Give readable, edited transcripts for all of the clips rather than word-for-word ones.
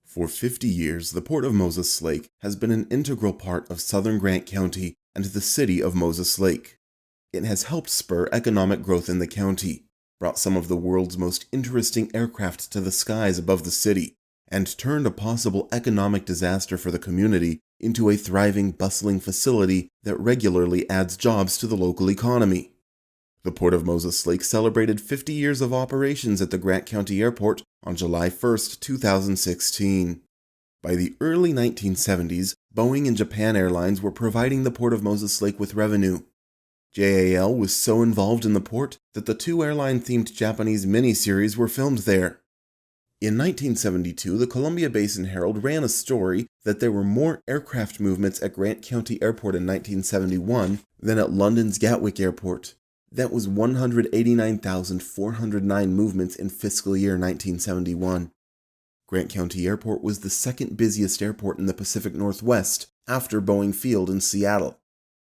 For 50 years, the Port of Moses Lake has been an integral part of southern Grant County and the city of Moses Lake. It has helped spur economic growth in the county, brought some of the world's most interesting aircraft to the skies above the city, and turned a possible economic disaster for the community into a thriving, bustling facility that regularly adds jobs to the local economy. The Port of Moses Lake celebrated 50 years of operations at the Grant County Airport on July 1, 2016. By the early 1970s, Boeing and Japan Airlines were providing the Port of Moses Lake with revenue. JAL was so involved in the port that the two airline-themed Japanese miniseries were filmed there. In 1972, the Columbia Basin Herald ran a story that there were more aircraft movements at Grant County Airport in 1971 than at London's Gatwick Airport. That was 189,409 movements in fiscal year 1971. Grant County Airport was the second busiest airport in the Pacific Northwest after Boeing Field in Seattle.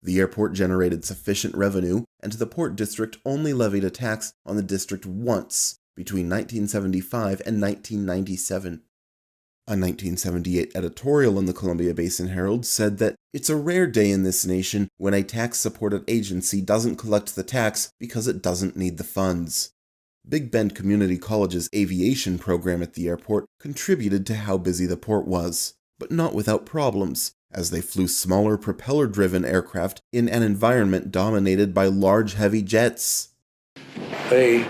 The airport generated sufficient revenue, and the Port District only levied a tax on the district once between 1975 and 1997. A 1978 editorial in the Columbia Basin Herald said that it's a rare day in this nation when a tax-supported agency doesn't collect the tax because it doesn't need the funds. Big Bend Community College's aviation program at the airport contributed to how busy the port was, but not without problems, as they flew smaller propeller-driven aircraft in an environment dominated by large heavy jets. A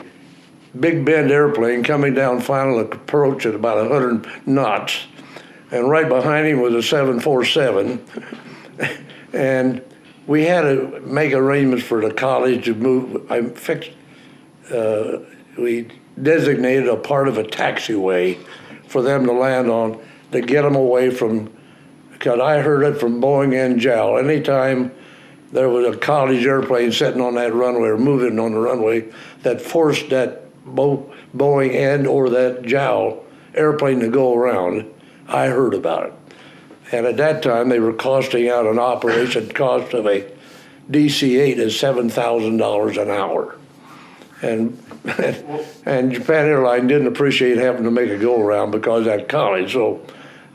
Big Bend airplane coming down final approach at about 100 knots, and right behind him was a 747, and we had to make arrangements for the college to move. We designated a part of a taxiway for them to land on to get them away from, because I heard it from Boeing and JAL. Anytime there was a college airplane sitting on that runway or moving on the runway that forced that Boeing and or that JAL airplane to go around, I heard about it. And at that time, they were costing out an operation cost of a DC-8 is $7,000 an hour. And Japan Airlines didn't appreciate having to make a go-around because of that college. So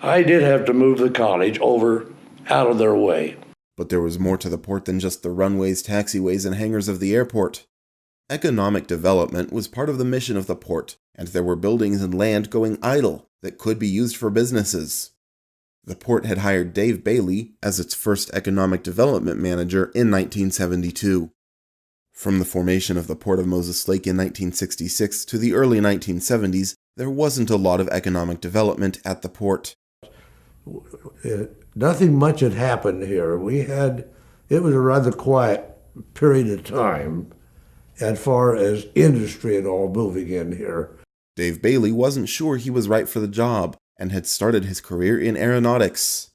I did have to move the college over out of their way. But there was more to the port than just the runways, taxiways, and hangars of the airport. Economic development was part of the mission of the port, and there were buildings and land going idle that could be used for businesses. The port had hired Dave Bailey as its first economic development manager in 1972. From the formation of the Port of Moses Lake in 1966 to the early 1970s, there wasn't a lot of economic development at the port. Nothing much had happened here. It was a rather quiet period of time as far as industry and all moving in here. Dave Bailey wasn't sure he was right for the job and had started his career in aeronautics.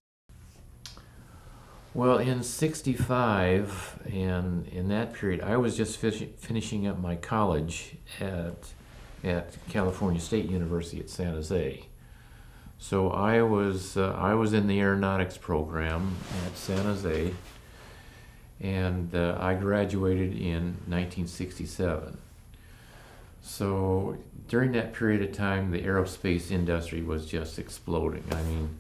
Well, in '65, and in that period, I was just finishing up my college at California State University at San Jose. So I was in the aeronautics program at San Jose, and I graduated in 1967. So during that period of time, the aerospace industry was just exploding. I mean,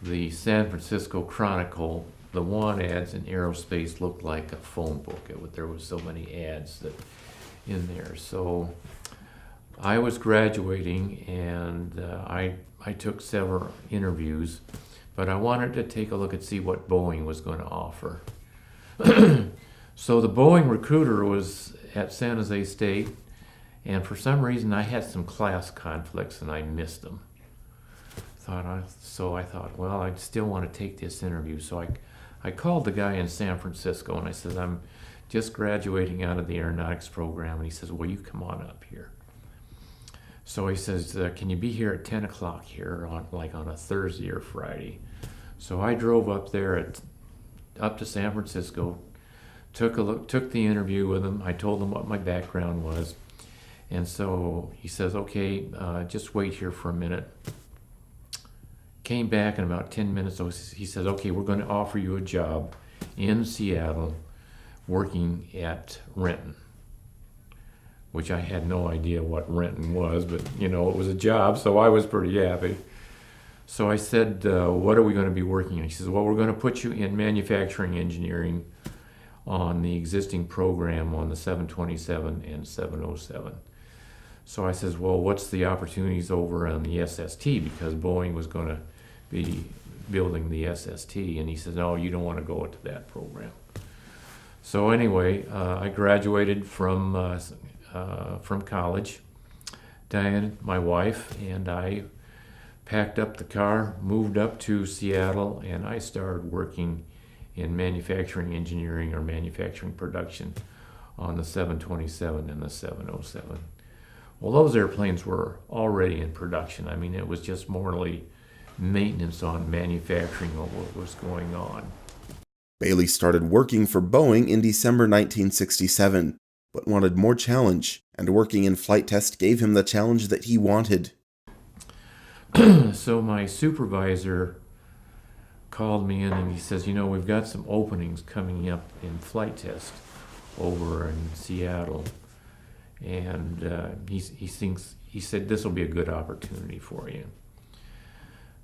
the San Francisco Chronicle, the want ads in aerospace looked like a phone book. There was so many ads in there. So I was graduating, and I took several interviews, but I wanted to take a look and see what Boeing was going to offer. So the Boeing recruiter was at San Jose State, and for some reason I had some class conflicts and I missed them. So I thought, well, I still want to take this interview. So I called the guy in San Francisco and I said, I'm just graduating out of the aeronautics program. And he says, well, you come on up here. So he says, can you be here at 10 o'clock here on a Thursday or Friday? So I drove up there up to San Francisco, took the interview with him. I told him what my background was. And so he says, okay, just wait here for a minute. Came back in about 10 minutes. So he says, okay, we're going to offer you a job in Seattle working at Renton, which I had no idea what Renton was, but it was a job, so I was pretty happy. So I said, what are we going to be working on? He says, well, we're going to put you in manufacturing engineering on the existing program on the 727 and 707. So I says, well, what's the opportunities over on the SST? Because Boeing was going to be building the SST. And he says, no, you don't want to go into that program. So anyway, I graduated from college. Diane, my wife, and I packed up the car, moved up to Seattle, and I started working in manufacturing engineering or manufacturing production on the 727 and the 707. Well, those airplanes were already in production. I mean, it was just morely maintenance on manufacturing of what was going on. Bailey started working for Boeing in December 1967, but wanted more challenge, and working in flight test gave him the challenge that he wanted. So my supervisor called me in and he says, you know, we've got some openings coming up in flight test over in Seattle. And he said, this will be a good opportunity for you.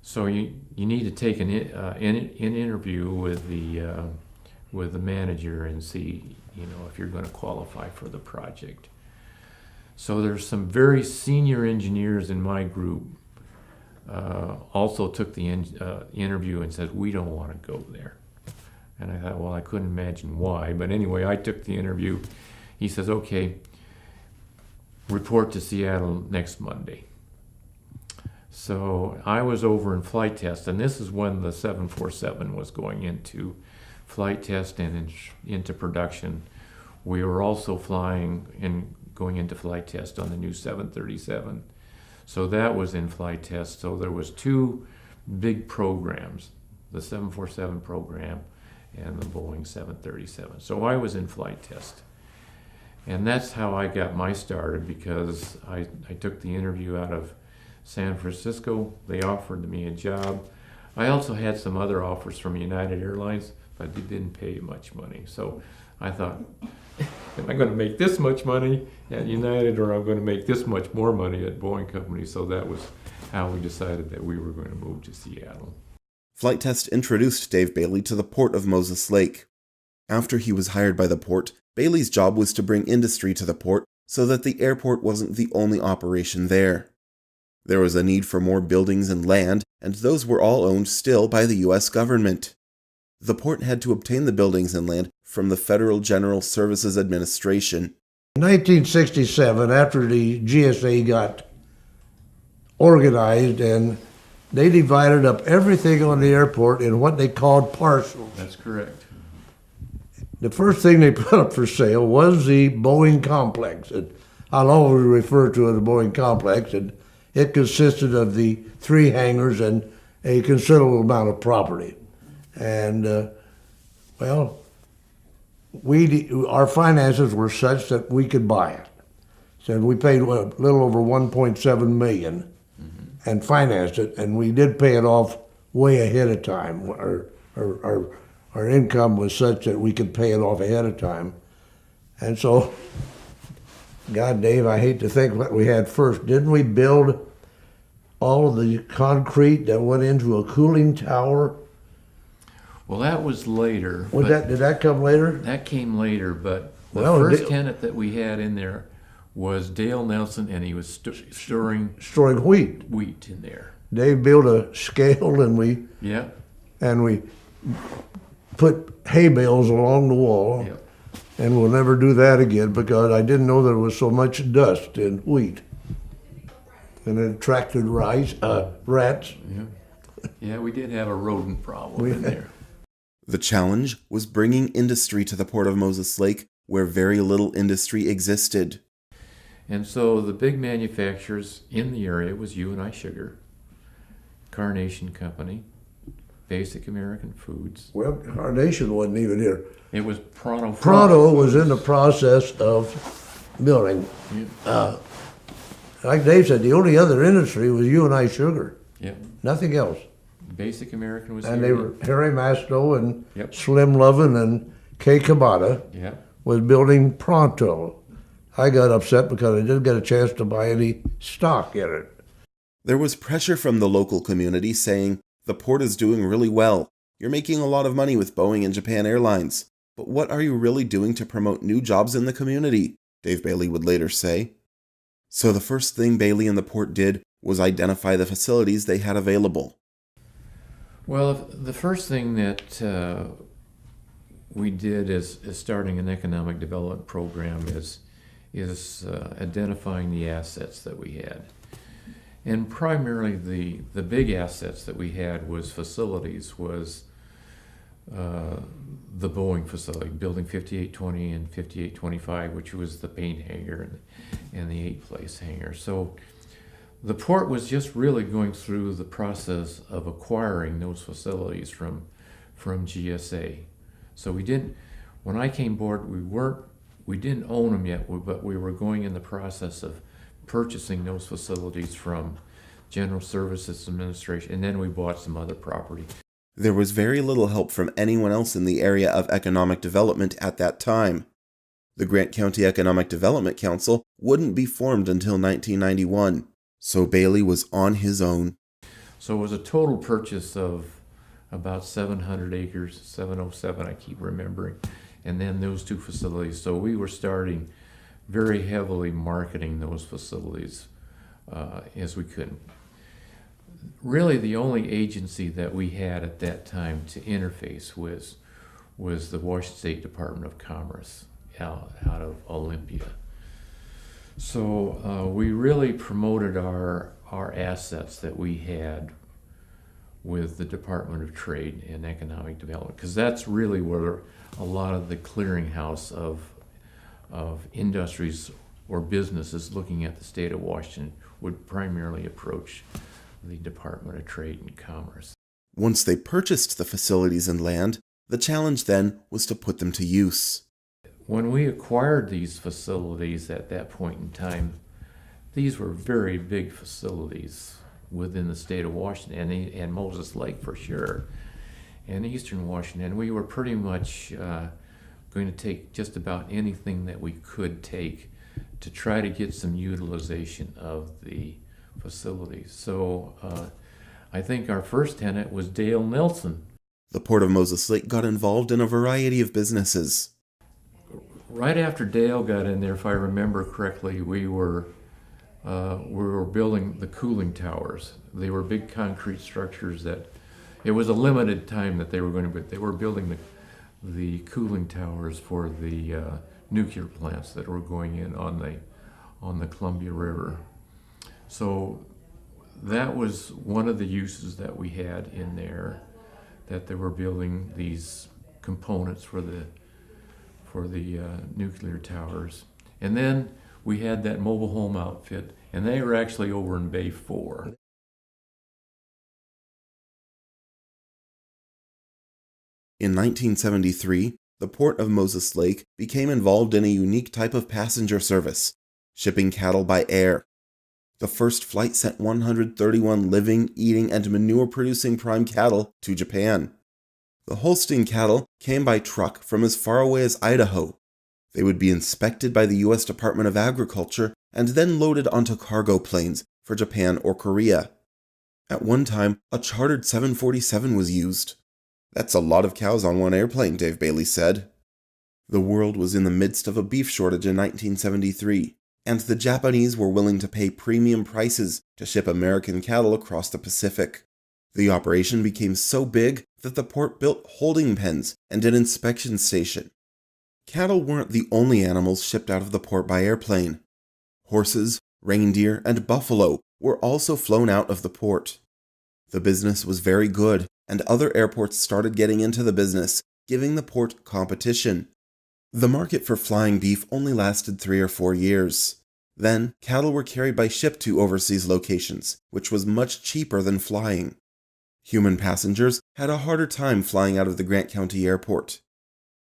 So you need to take an interview with the manager and see, you know, if you're going to qualify for the project. So there's some very senior engineers in my group also took the interview and said, we don't want to go there. And I thought, well, I couldn't imagine why. But anyway, I took the interview. He says, okay, report to Seattle next Monday. So I was over in flight test, and this is when the 747 was going into flight test and into production. We were also flying and going into flight test on the new 737. So that was in flight test. So there was two big programs, the 747 program and the Boeing 737. So I was in flight test. And that's how I got my started, because I took the interview out of San Francisco. They offered me a job. I also had some other offers from United Airlines, but they didn't pay much money. So I thought, am I going to make this much money at United, or I'm going to make this much more money at Boeing Company? So that was how we decided that we were going to move to Seattle. Flight Test introduced Dave Bailey to the port of Moses Lake. After he was hired by the port, Bailey's job was to bring industry to the port so that the airport wasn't the only operation there. There was a need for more buildings and land, and those were all owned still by the U.S. government. The port had to obtain the buildings and land from the Federal General Services Administration. In 1967, after the GSA got organized, and they divided up everything on the airport in what they called parcels. That's correct. The first thing they put up for sale was the Boeing Complex. I'll always refer to it as the Boeing Complex, and it consisted of the 3 hangars and a considerable amount of property. And, well, our finances were such that we could buy it. So we paid a little over $1.7 million and financed it, and we did pay it off way ahead of time. Our income was such that we could pay it off ahead of time. And so, God, Dave, I hate to think what we had first. Didn't we build all of the concrete that went into a cooling tower? Well, that was later. Did that come later? That came later, but the Well, first tenant that we had in there was Dale Nelson, and he was storing wheat. wheat in there. Dave built a scale, and we put hay bales along the wall. Yep. And we'll never do that again, because I didn't know there was so much dust in wheat. And it attracted rats. Yeah, we did have a rodent problem in there. The challenge was bringing industry to the port of Moses Lake, where very little industry existed. And so the big manufacturers in the area was U&I Sugar, Carnation Company, Basic American Foods. Well, Carnation wasn't even here. It was Pronto. Pronto was in the process of building. Like Dave said, the only other industry was U&I Sugar. Yep. Nothing else. Basic American was And here. they were Harry Masto and Yep. Slim Lovin and Kay Kabata Yep. was building Pronto. I got upset because I didn't get a chance to buy any stock in it. There was pressure from the local community saying, "The port is doing really well. You're making a lot of money with Boeing and Japan Airlines. But what are you really doing to promote new jobs in the community?" Dave Bailey would later say. So the first thing Bailey and the port did was identify the facilities they had available. Well, the first thing that we did is starting an economic development program is identifying the assets that we had. And primarily the big assets that we had was facilities, was the Boeing facility, building 5820 and 5825, which was the paint hangar and the 8-place hangar. So the port was just really going through the process of acquiring those facilities from GSA. So when I came aboard, we didn't own them yet, but we were going in the process of purchasing those facilities from General Services Administration, and then we bought some other property. There was very little help from anyone else in the area of economic development at that time. The Grant County Economic Development Council wouldn't be formed until 1991, so Bailey was on his own. So it was a total purchase of about 700 acres, 707 I keep remembering, and then those two facilities. So we were starting very heavily marketing those facilities as we could. Really, the only agency that we had at that time to interface was the Washington State Department of Commerce out of Olympia. So we really promoted our assets that we had with the Department of Trade and Economic Development, because that's really where a lot of the clearinghouse of industries or businesses looking at the state of Washington would primarily approach the Department of Trade and Commerce. Once they purchased the facilities and land, the challenge then was to put them to use. When we acquired these facilities at that point in time, these were very big facilities within the state of Washington and Moses Lake for sure, and eastern Washington. We were pretty much going to take just about anything that we could take to try to get some utilization of the facilities. So I think our first tenant was Dale Nelson. The Port of Moses Lake got involved in a variety of businesses. Right after Dale got in there, if I remember correctly, we were building the cooling towers. They were big concrete structures that it was a limited time that they were going to build. They were building the cooling towers for the nuclear plants that were going in on the Columbia River. So that was one of the uses that we had in there, that they were building these components for the nuclear towers. And then we had that mobile home outfit, and they were actually over in Bay 4. In 1973, the Port of Moses Lake became involved in a unique type of passenger service, shipping cattle by air. The first flight sent 131 living, eating, and manure-producing prime cattle to Japan. The Holstein cattle came by truck from as far away as Idaho. They would be inspected by the U.S. Department of Agriculture and then loaded onto cargo planes for Japan or Korea. At one time, a chartered 747 was used. "That's a lot of cows on one airplane," Dave Bailey said. The world was in the midst of a beef shortage in 1973, and the Japanese were willing to pay premium prices to ship American cattle across the Pacific. The operation became so big that the port built holding pens and an inspection station. Cattle weren't the only animals shipped out of the port by airplane. Horses, reindeer, and buffalo were also flown out of the port. The business was very good, and other airports started getting into the business, giving the port competition. The market for flying beef only lasted 3 or 4 years. Then, cattle were carried by ship to overseas locations, which was much cheaper than flying. Human passengers had a harder time flying out of the Grant County Airport.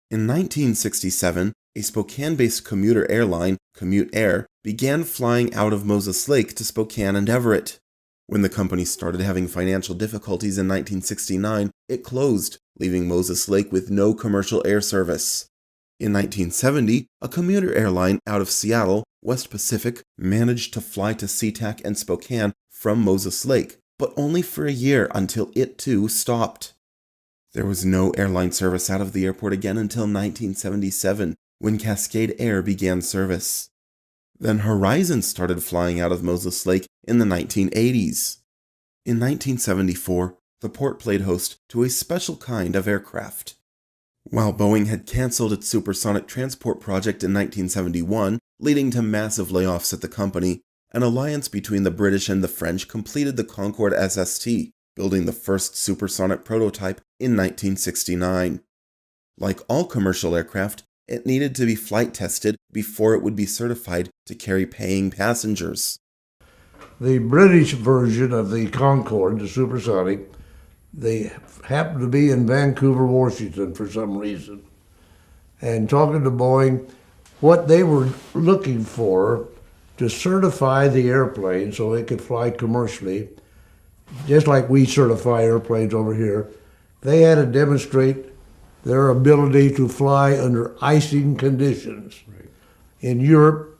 In 1967, a Spokane-based commuter airline, Commute Air, began flying out of Moses Lake to Spokane and Everett. When the company started having financial difficulties in 1969, it closed, leaving Moses Lake with no commercial air service. In 1970, a commuter airline out of Seattle, West Pacific, managed to fly to SeaTac and Spokane from Moses Lake, but only for a year until it too stopped. There was no airline service out of the airport again until 1977, when Cascade Air began service. Then Horizon started flying out of Moses Lake in the 1980s. In 1974, the port played host to a special kind of aircraft. While Boeing had canceled its supersonic transport project in 1971, leading to massive layoffs at the company, an alliance between the British and the French completed the Concorde SST, building the first supersonic prototype in 1969. Like all commercial aircraft, it needed to be flight tested before it would be certified to carry paying passengers. The British version of the Concorde, the supersonic, they happened to be in Vancouver, Washington for some reason. And talking to Boeing, what they were looking for to certify the airplane so it could fly commercially, just like we certify airplanes over here, they had to demonstrate their ability to fly under icing conditions. Right. In Europe,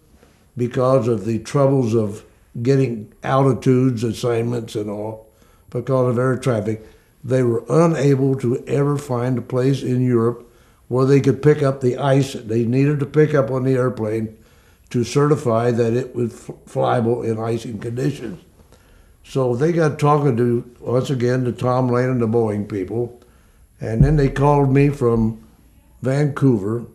because of the troubles of getting altitudes assignments and all, because of air traffic, they were unable to ever find a place in Europe where they could pick up the ice that they needed to pick up on the airplane to certify that it was flyable in icing conditions. So they got talking to, once again, to Tom Lane and the Boeing people, and then they called me from Vancouver,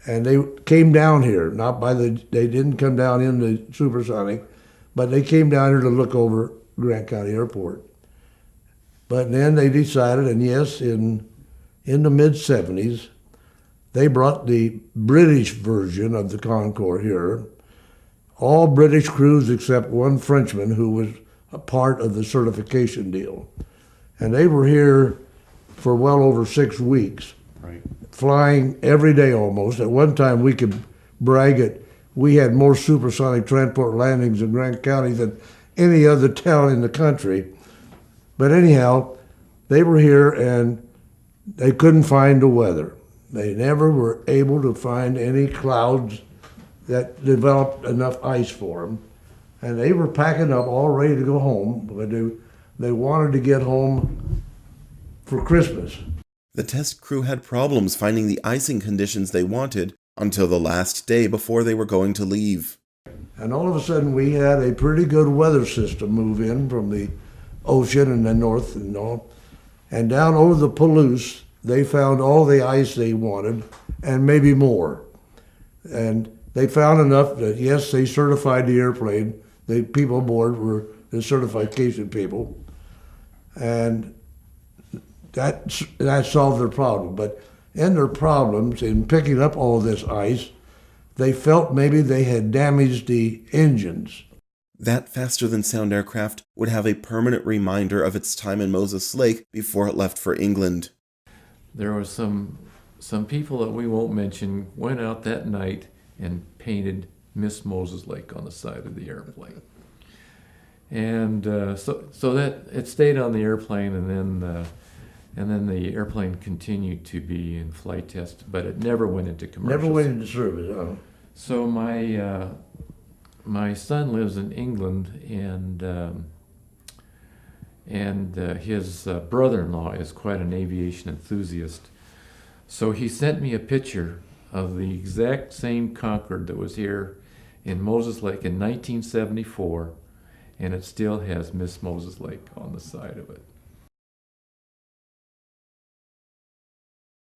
and they came down here, they didn't come down in the supersonic, but they came down here to look over Grant County Airport. But then they decided, and yes, in the mid-70s, they brought the British version of the Concorde here. All British crews except one Frenchman who was a part of the certification deal. And they were here for well over 6 weeks, Right. flying every day almost. At one time, we could brag that we had more supersonic transport landings in Grant County than any other town in the country. But anyhow, they were here and they couldn't find the weather. They never were able to find any clouds that developed enough ice for them. And they were packing up all ready to go home, but they wanted to get home for Christmas. The test crew had problems finding the icing conditions they wanted until the last day before they were going to leave. And all of a sudden we had a pretty good weather system move in from the ocean and the north and all. And down over the Palouse, they found all the ice they wanted and maybe more. And they found enough that, yes, they certified the airplane. The people aboard were the certification people. And that solved their problem. But in their problems, in picking up all this ice, they felt maybe they had damaged the engines. That faster-than-sound aircraft would have a permanent reminder of its time in Moses Lake before it left for England. There were some people that we won't mention went out that night and painted Miss Moses Lake on the side of the airplane. And so that it stayed on the airplane, and then the airplane continued to be in flight test, but it never went into commercial. Never went into service, huh? So my son lives in England, and his brother-in-law is quite an aviation enthusiast. So he sent me a picture of the exact same Concorde that was here in Moses Lake in 1974, and it still has Miss Moses Lake on the side of it.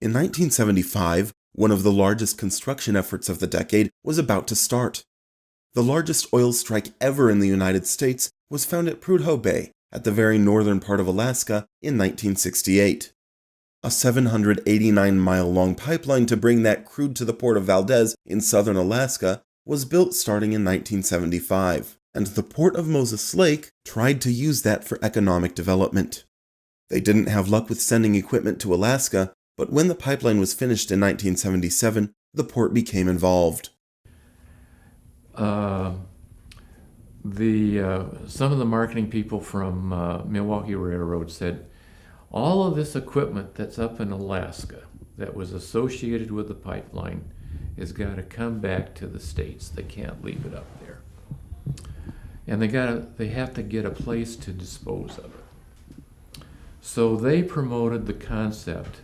In 1975, one of the largest construction efforts of the decade was about to start. The largest oil strike ever in the United States was found at Prudhoe Bay, at the very northern part of Alaska, in 1968. A 789-mile-long pipeline to bring that crude to the port of Valdez in southern Alaska was built starting in 1975, and the port of Moses Lake tried to use that for economic development. They didn't have luck with sending equipment to Alaska, but when the pipeline was finished in 1977, the port became involved. Some of the marketing people from Milwaukee Railroad said, all of this equipment that's up in Alaska that was associated with the pipeline has got to come back to the States. They can't leave it up there. and they have to get a place to dispose of it. So they promoted the concept,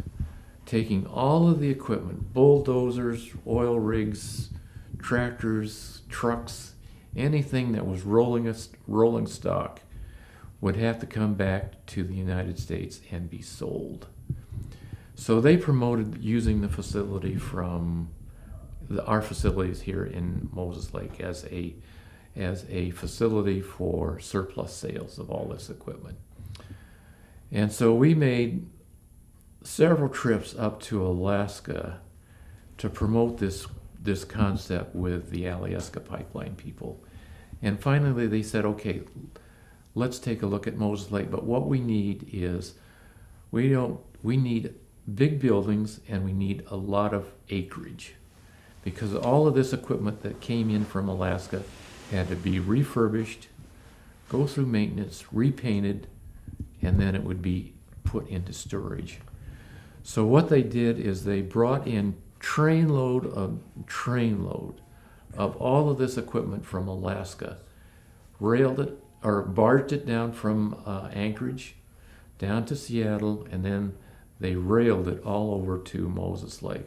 taking all of the equipment, bulldozers, oil rigs, tractors, trucks, anything that was rolling stock would have to come back to the United States and be sold. So they promoted using the facility from our facilities here in Moses Lake as a facility for surplus sales of all this equipment. And so we made several trips up to Alaska to promote this concept with the Alyeska pipeline people. And finally they said, okay, let's take a look at Moses Lake, but what we need is we need big buildings and we need a lot of acreage, because all of this equipment that came in from Alaska had to be refurbished, go through maintenance, repainted, and then it would be put into storage. So what they did is they brought in trainload of all of this equipment from Alaska, railed it or barged it down from Anchorage down to Seattle, and then they railed it all over to Moses Lake.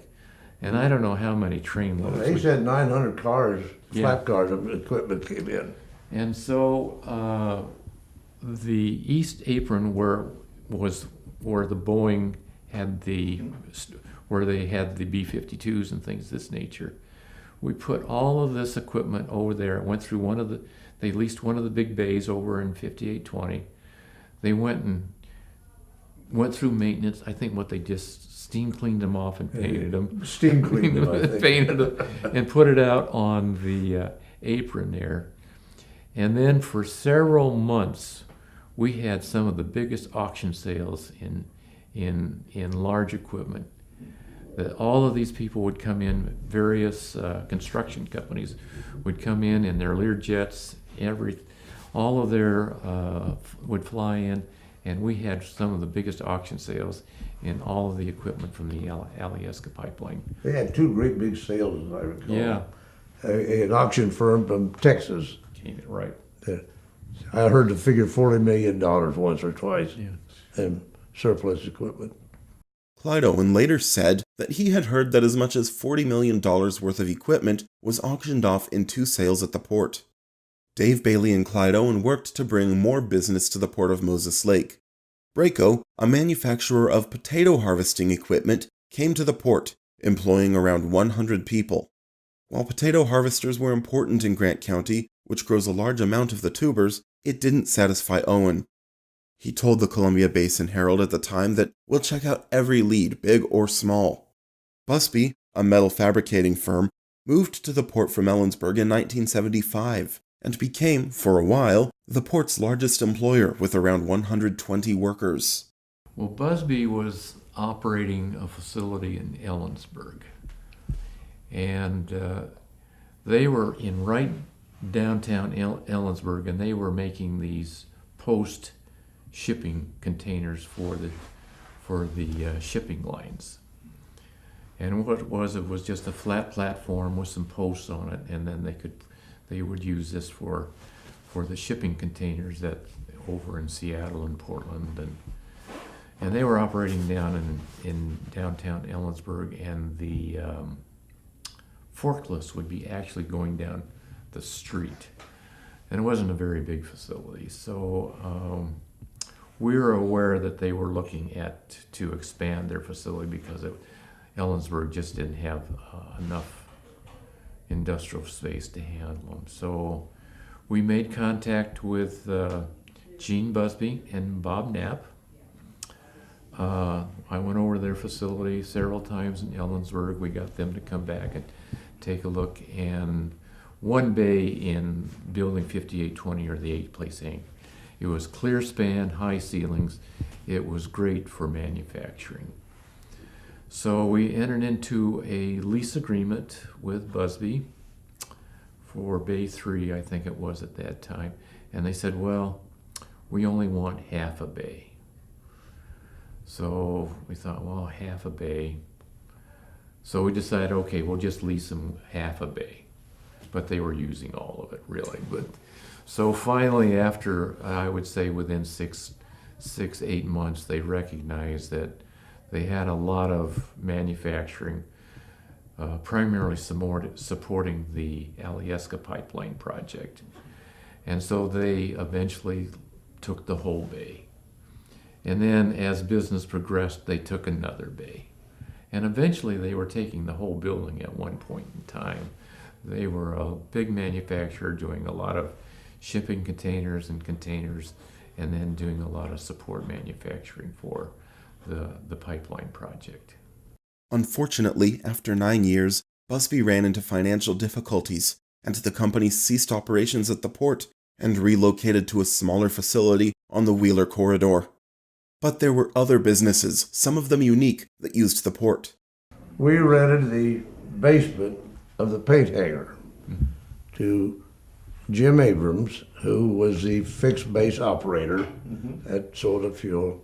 And I don't know how many trainloads. They said 900 cars, Yeah. flat cars of equipment came in. And so the East Apron where the Boeing had where they had the B-52s and things of this nature, we put all of this equipment over there. It went through they leased one of the big bays over in 5820. They went through maintenance. I think they just steam cleaned them off and painted them. Steam cleaned them, I think. Painted them and put it out on the apron there. And then for several months, we had some of the biggest auction sales in large equipment. That all of these people would come in, various construction companies would come in their Learjets, all of their would fly in, and we had some of the biggest auction sales in all of the equipment from the Alyeska pipeline. They had two great big sales, as I recall. Yeah. An auction firm from Texas. Right. I heard the figure $40 million once or twice Yeah. in surplus equipment. Clyde Owen later said that he had heard that as much as $40 million worth of equipment was auctioned off in 2 sales at the port. Dave Bailey and Clyde Owen worked to bring more business to the port of Moses Lake. Braco, a manufacturer of potato harvesting equipment, came to the port, employing around 100 people. While potato harvesters were important in Grant County, which grows a large amount of the tubers, it didn't satisfy Owen. He told the Columbia Basin Herald at the time that we'll check out every lead, big or small. Buzzbee, a metal fabricating firm, moved to the port from Ellensburg in 1975 and became, for a while, the port's largest employer with around 120 workers. Well, Buzzbee was operating a facility in Ellensburg, and they were in right downtown Ellensburg, and they were making these post-shipping containers for the shipping lines. And what it was just a flat platform with some posts on it, and then they would use this for the shipping containers that over in Seattle and Portland, and they were operating down in downtown Ellensburg, and the forklifts would be actually going down the street, and it wasn't a very big facility. So we were aware that they were looking to expand their facility because Ellensburg just didn't have enough industrial space to handle them. So we made contact with Gene Buzzbee and Bob Knapp. I went over to their facility several times in Ellensburg. We got them to come back and take a look, and one bay in building 5820, or the 8-place anchor. It was clear span, high ceilings. It was great for manufacturing. So we entered into a lease agreement with Buzzbee for Bay 3, I think it was at that time. And they said, well, we only want half a bay. So we thought, well, half a bay. So we decided, okay, we'll just lease them half a bay. But they were using all of it, really. So finally, after I would say within 8 months, they recognized that they had a lot of manufacturing, primarily supporting the Alyeska pipeline project. And so they eventually took the whole bay. And then as business progressed, they took another bay. And eventually they were taking the whole building at one point in time. They were a big manufacturer doing a lot of shipping containers, and then doing a lot of support manufacturing for the pipeline project. Unfortunately, after 9 years, Buzzbee ran into financial difficulties, and the company ceased operations at the port and relocated to a smaller facility on the Wheeler corridor. But there were other businesses, some of them unique, that used the port. We rented the basement of the paint hangar to Jim Abrams, who was the fixed base operator at Soda Fuel.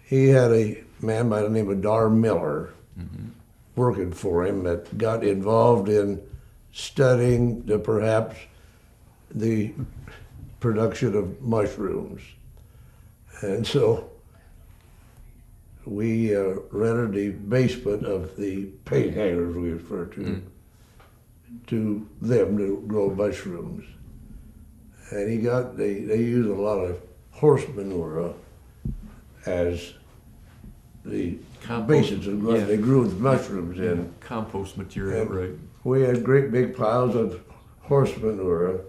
He had a man by the name of Dar Miller working for him that got involved in studying perhaps the production of mushrooms. And so we rented the basement of the paint hangars, we refer to them to grow mushrooms. And they use a lot of horse manure as the basis of growth. They grew the mushrooms in. Compost material, right. We had great big piles of horse manure.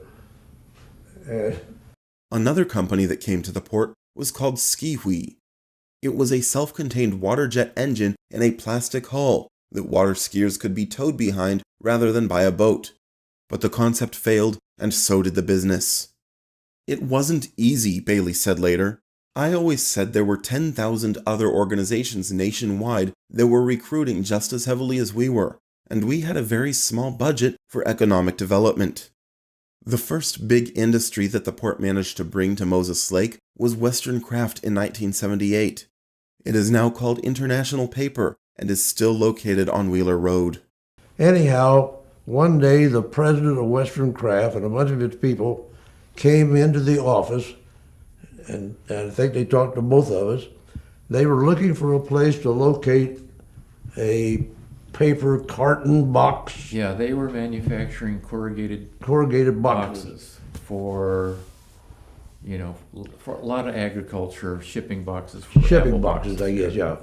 Another company that came to the port was called Skeet. It was a self-contained water jet engine in a plastic hull that water skiers could be towed behind rather than by a boat. But the concept failed, and so did the business. It wasn't easy, Bailey said later. I always said there were 10,000 other organizations nationwide that were recruiting just as heavily as we were, and we had a very small budget for economic development. The first big industry that the port managed to bring to Moses Lake was Western Craft in 1978. It is now called International Paper and is still located on Wheeler Road. Anyhow, one day the president of Western Craft and a bunch of its people came into the office, and I think they talked to both of us. They were looking for a place to locate a paper carton box. Yeah, they were manufacturing corrugated boxes for a lot of agriculture, shipping boxes. Shipping boxes, I guess, yeah.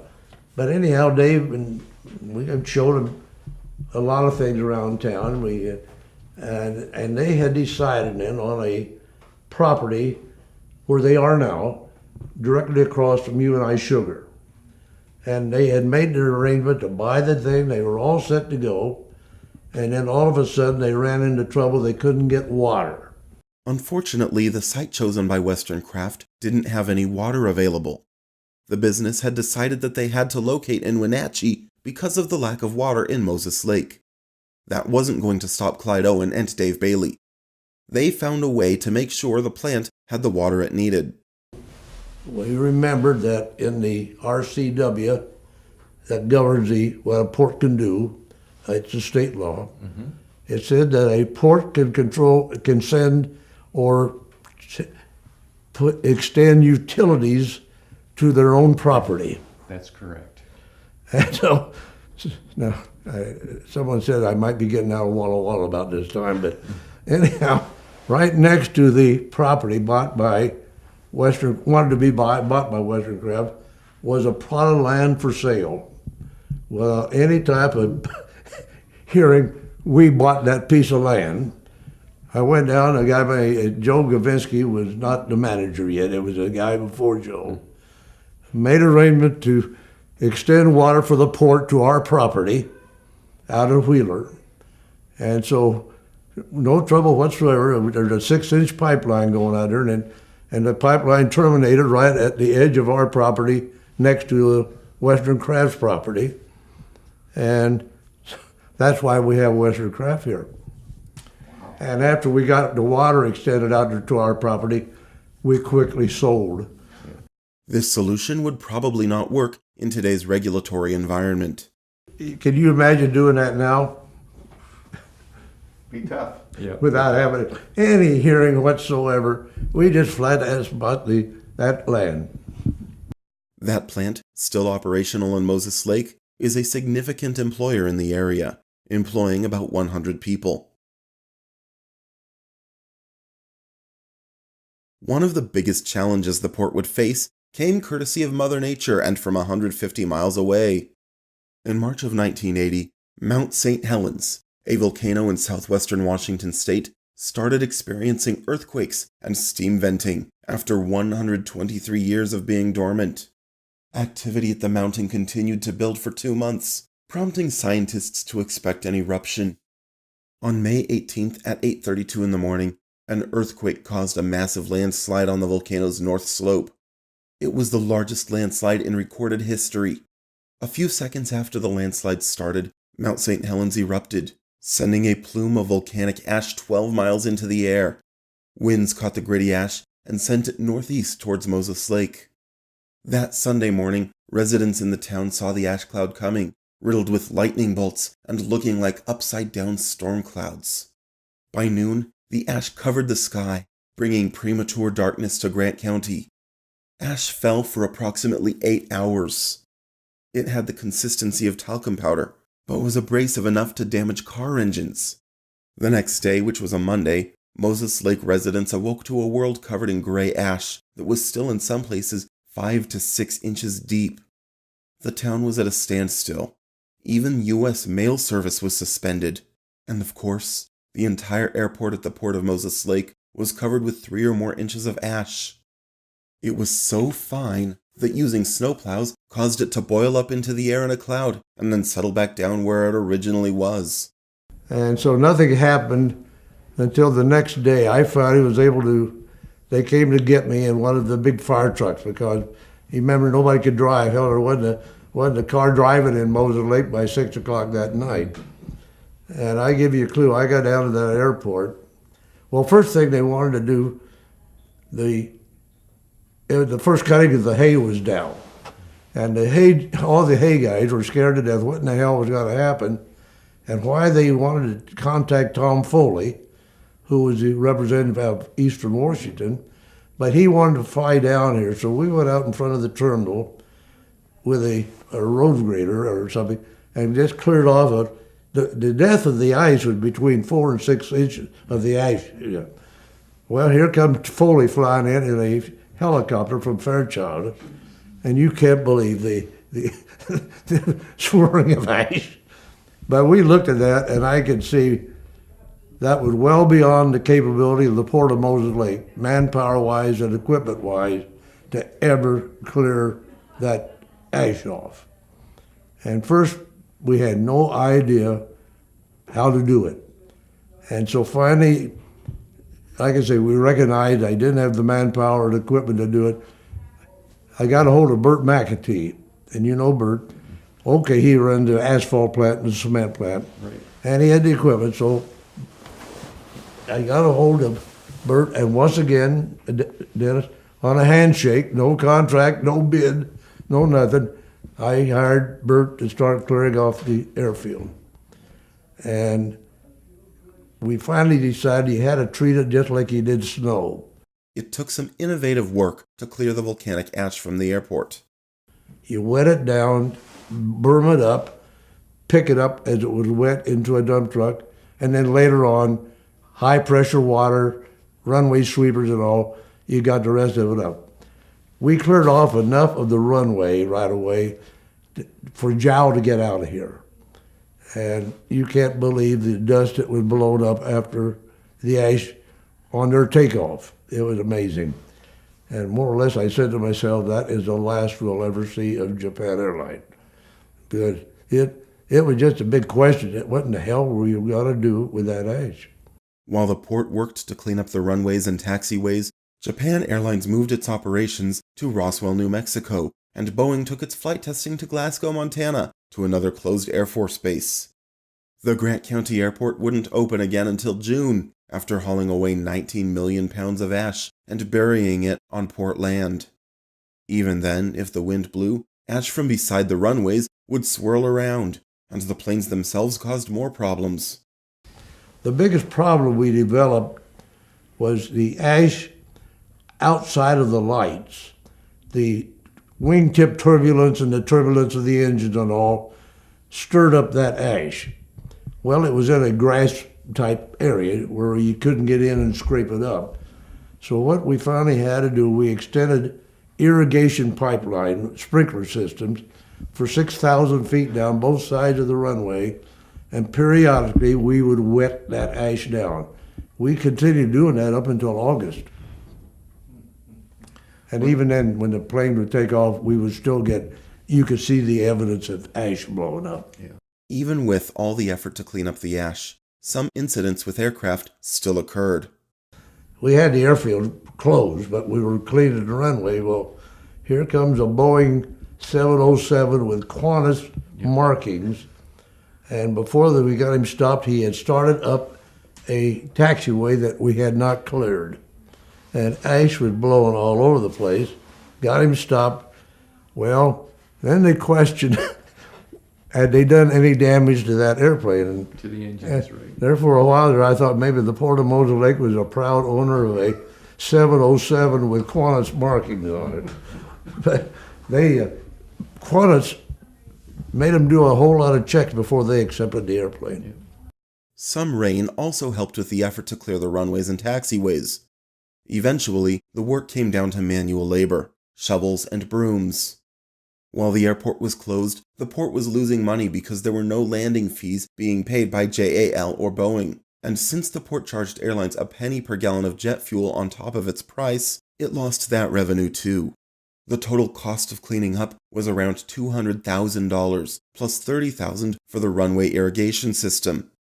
But anyhow, Dave, and we had showed them a lot of things around town. And they had decided then on a property where they are now, directly across from U&I Sugar. And they had made their arrangement to buy the thing. They were all set to go. And then all of a sudden they ran into trouble. They couldn't get water. Unfortunately, the site chosen by Western Craft didn't have any water available. The business had decided that they had to locate in Wenatchee because of the lack of water in Moses Lake. That wasn't going to stop Clyde Owen and Dave Bailey. They found a way to make sure the plant had the water it needed. We remembered that in the RCW that governs what a port can do, it's a state law. It said that a port can send or extend utilities to their own property. That's correct. And so, now, someone said I might be getting out of Walla Walla about this time, but anyhow, right next to the property bought by Western Craft was a plot of land for sale. Well, any type of hearing, we bought that piece of land. I went down, a guy by Joe Gavinsky was not the manager yet, it was a guy before Joe. Made arrangement to extend water for the port to our property out of Wheeler. And so, no trouble whatsoever. There's a 6-inch pipeline going out there, and the pipeline terminated right at the edge of our property next to the Western Craft's property. And that's why we have Western Craft here. And after we got the water extended out to our property, we quickly sold. This solution would probably not work in today's regulatory environment. Can you imagine doing that now? Be tough. Yeah. without having any hearing whatsoever. We just flat ass bought that land. That plant, still operational in Moses Lake, is a significant employer in the area, employing about 100 people. One of the biggest challenges the port would face came courtesy of Mother Nature and from 150 miles away. In March of 1980, Mount St Helens, a volcano in southwestern Washington state, started experiencing earthquakes and steam venting after 123 years of being dormant. Activity at the mountain continued to build for 2 months, prompting scientists to expect an eruption. On May 18th at 8:32 in the morning, an earthquake caused a massive landslide on the volcano's north slope. It was the largest landslide in recorded history. A few seconds after the landslide started, Mount St. Helens erupted, sending a plume of volcanic ash 12 miles into the air. Winds caught the gritty ash and sent it northeast towards Moses Lake. That Sunday morning, residents in the town saw the ash cloud coming, riddled with lightning bolts and looking like upside-down storm clouds. By noon, the ash covered the sky, bringing premature darkness to Grant County. Ash fell for approximately 8 hours. It had the consistency of talcum powder, but was abrasive enough to damage car engines. The next day, which was a Monday, Moses Lake residents awoke to a world covered in gray ash that was still in some places 5 to 6 inches deep. The town was at a standstill. Even U.S. mail service was suspended. And of course, the entire airport at the port of Moses Lake was covered with 3 or more inches of ash. It was so fine that using snowplows caused it to boil up into the air in a cloud and then settle back down where it originally was. And so nothing happened until the next day. I finally was able to, they came to get me in one of the big fire trucks because you remember nobody could drive. Hell, there wasn't a car driving in Moses Lake by 6 o'clock that night. And I give you a clue, I got down to that airport. Well, first thing they wanted to do, the first cutting of the hay was down. And all the hay guys were scared to death what in the hell was going to happen, and why they wanted to contact Tom Foley, who was the representative of Eastern Washington, but he wanted to fly down here. So we went out in front of the terminal with a road grader or something and just cleared off the depth of the ice was between 4 and 6 inches of the ice. Yeah. Well, here comes Foley flying in a helicopter from Fairchild, and you can't believe the swirling of ice. But we looked at that, and I could see that was well beyond the capability of the Port of Moses Lake, manpower-wise and equipment-wise, to ever clear that ash off. And first, we had no idea how to do it. And so finally, like I say, we recognized I didn't have the manpower or the equipment to do it. I got a hold of Bert McAtee, and you know Bert. Okay, he ran the asphalt plant and the cement plant, right, and he had the equipment, so I got a hold of Bert, and once again, Dennis, on a handshake, no contract, no bid, no nothing, I hired Bert to start clearing off the airfield. And we finally decided he had to treat it just like he did snow. It took some innovative work to clear the volcanic ash from the airport. You wet it down, burn it up, pick it up as it was wet into a dump truck, and then later on, high pressure water, runway sweepers and all, you got the rest of it up. We cleared off enough of the runway right away for Jow to get out of here. And you can't believe the dust that was blown up after the ash on their takeoff. It was amazing. And more or less I said to myself, that is the last we'll ever see of Japan Airlines. Because it was just a big question. What in the hell were you going to do with that ash? While the port worked to clean up the runways and taxiways, Japan Airlines moved its operations to Roswell, New Mexico, and Boeing took its flight testing to Glasgow, Montana, to another closed Air Force base. The Grant County Airport wouldn't open again until June, after hauling away 19 million pounds of ash and burying it on port land. Even then, if the wind blew, ash from beside the runways would swirl around, and the planes themselves caused more problems. The biggest problem we developed was the ash outside of the lights. The wingtip turbulence and the turbulence of the engines and all stirred up that ash. Well, it was in a grass type area where you couldn't get in and scrape it up. So what we finally had to do, we extended irrigation pipeline, sprinkler systems, for 6,000 feet down both sides of the runway, and periodically we would wet that ash down. We continued doing that up until August. And even then, when the plane would take off, we would still you could see the evidence of ash blowing up. Yeah. Even with all the effort to clean up the ash, some incidents with aircraft still occurred. We had the airfield closed, but we were cleaning the runway. Well, here comes a Boeing 707 with Qantas markings. And before we got him stopped, he had started up a taxiway that we had not cleared. And ash was blowing all over the place. Got him stopped. Well, then they questioned, had they done any damage to that airplane? And To the engines, right. there for a while there, I thought maybe the Port of Moses Lake was a proud owner of a 707 with Qantas markings on it. But Qantas made them do a whole lot of checks before they accepted the airplane. Yeah. Some rain also helped with the effort to clear the runways and taxiways. Eventually, the work came down to manual labor, shovels and brooms. While the airport was closed, the port was losing money because there were no landing fees being paid by JAL or Boeing. And since the port charged airlines a penny per gallon of jet fuel on top of its price, it lost that revenue too. The total cost of cleaning up was around $200,000, plus $30,000 for the runway irrigation system.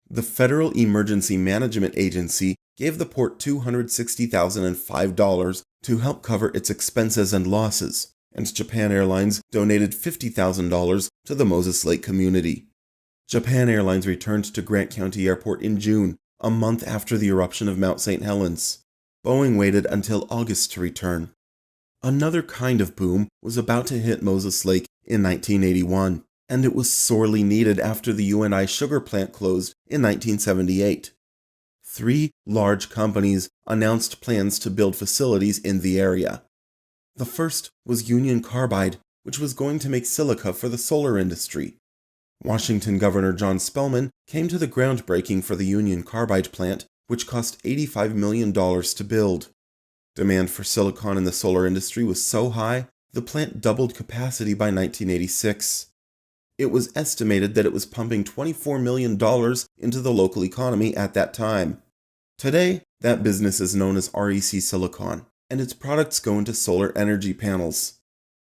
The Federal Emergency Management Agency gave the port $260,005 to help cover its expenses and losses, and Japan Airlines donated $50,000 to the Moses Lake community. Japan Airlines returned to Grant County Airport in June, a month after the eruption of Mount St Helens. Boeing waited until August to return. Another kind of boom was about to hit Moses Lake in 1981, and it was sorely needed after the UNI sugar plant closed in 1978. 3 large companies announced plans to build facilities in the area. The first was Union Carbide, which was going to make silica for the solar industry. Washington Governor John Spellman came to the groundbreaking for the Union Carbide plant, which cost $85 million to build. Demand for silicon in the solar industry was so high, the plant doubled capacity by 1986. It was estimated that it was pumping $24 million into the local economy at that time. Today, that business is known as REC Silicon, and its products go into solar energy panels.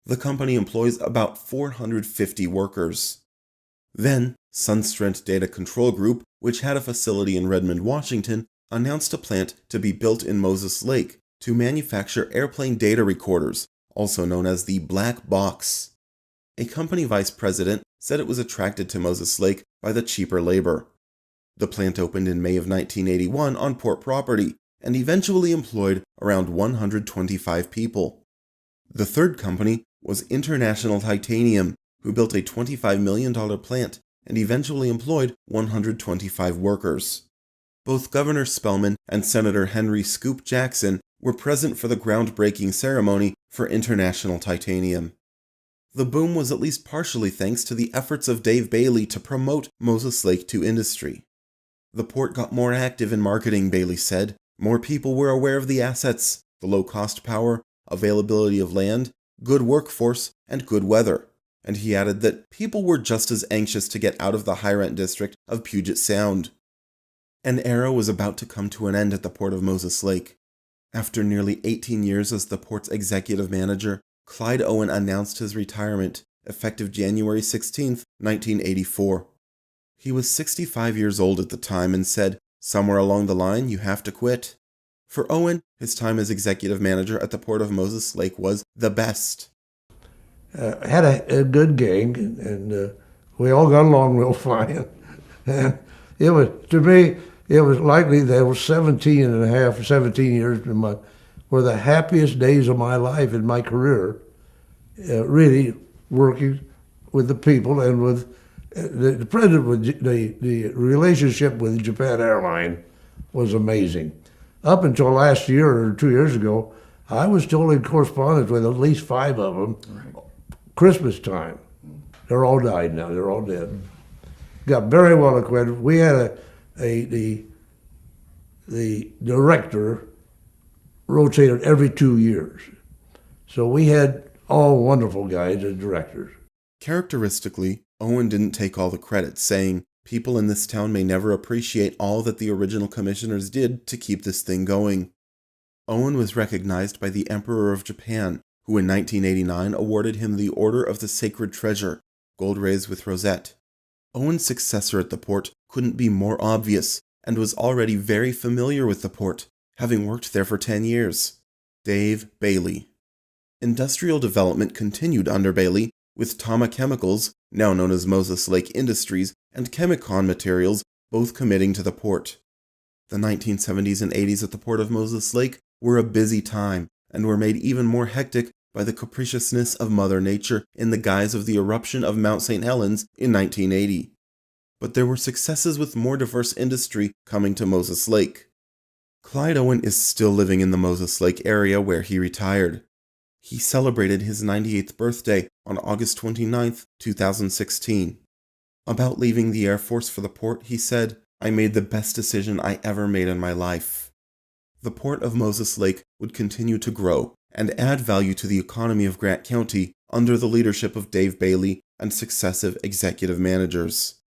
The company employs about 450 workers. Then, Sunstrand Data Control Group, which had a facility in Redmond, Washington, announced a plant to be built in Moses Lake to manufacture airplane data recorders, also known as the Black Box. A company vice president said it was attracted to Moses Lake by the cheaper labor. The plant opened in May of 1981 on port property and eventually employed around 125 people. The third company was International Titanium, who built a $25 million plant and eventually employed 125 workers. Both Governor Spellman and Senator Henry Scoop Jackson were present for the groundbreaking ceremony for International Titanium. The boom was at least partially thanks to the efforts of Dave Bailey to promote Moses Lake to industry. The port got more active in marketing, Bailey said. More people were aware of the assets, the low-cost power, availability of land, good workforce, and good weather. And he added that people were just as anxious to get out of the high-rent district of Puget Sound. An era was about to come to an end at the Port of Moses Lake. After nearly 18 years as the port's executive manager, Clyde Owen announced his retirement, effective January 16, 1984. He was 65 years old at the time and said, "Somewhere along the line, you have to quit." For Owen, his time as executive manager at the Port of Moses Lake was the best. Had a good gang, and we all got along real fine. And it was, to me, it was likely that was 17 years were the happiest days of my life in my career, really working with the people and with The president, the relationship with Japan Airline was amazing. Up until last year or 2 years ago, I was still in correspondence with at least 5 of them. Right. Christmas time. They're all died now. They're all dead. Got very well acquainted. We had the director rotated every 2 years. So we had all wonderful guys as directors. Characteristically, Owen didn't take all the credit, saying, "People in this town may never appreciate all that the original commissioners did to keep this thing going." Owen was recognized by the Emperor of Japan, who in 1989 awarded him the Order of the Sacred Treasure, gold raised with rosette. Owen's successor at the port couldn't be more obvious, and was already very familiar with the port, having worked there for 10 years. Dave Bailey. Industrial development continued under Bailey, with Tama Chemicals, now known as Moses Lake Industries, and Chemicon Materials both committing to the port. The 1970s and 80s at the port of Moses Lake were a busy time, and were made even more hectic by the capriciousness of Mother Nature in the guise of the eruption of Mount St Helens in 1980. But there were successes with more diverse industry coming to Moses Lake. Clyde Owen is still living in the Moses Lake area where he retired. He celebrated his 98th birthday on August 29, 2016. About leaving the Air Force for the port, he said, "I made the best decision I ever made in my life." The port of Moses Lake would continue to grow and add value to the economy of Grant County under the leadership of Dave Bailey and successive executive managers.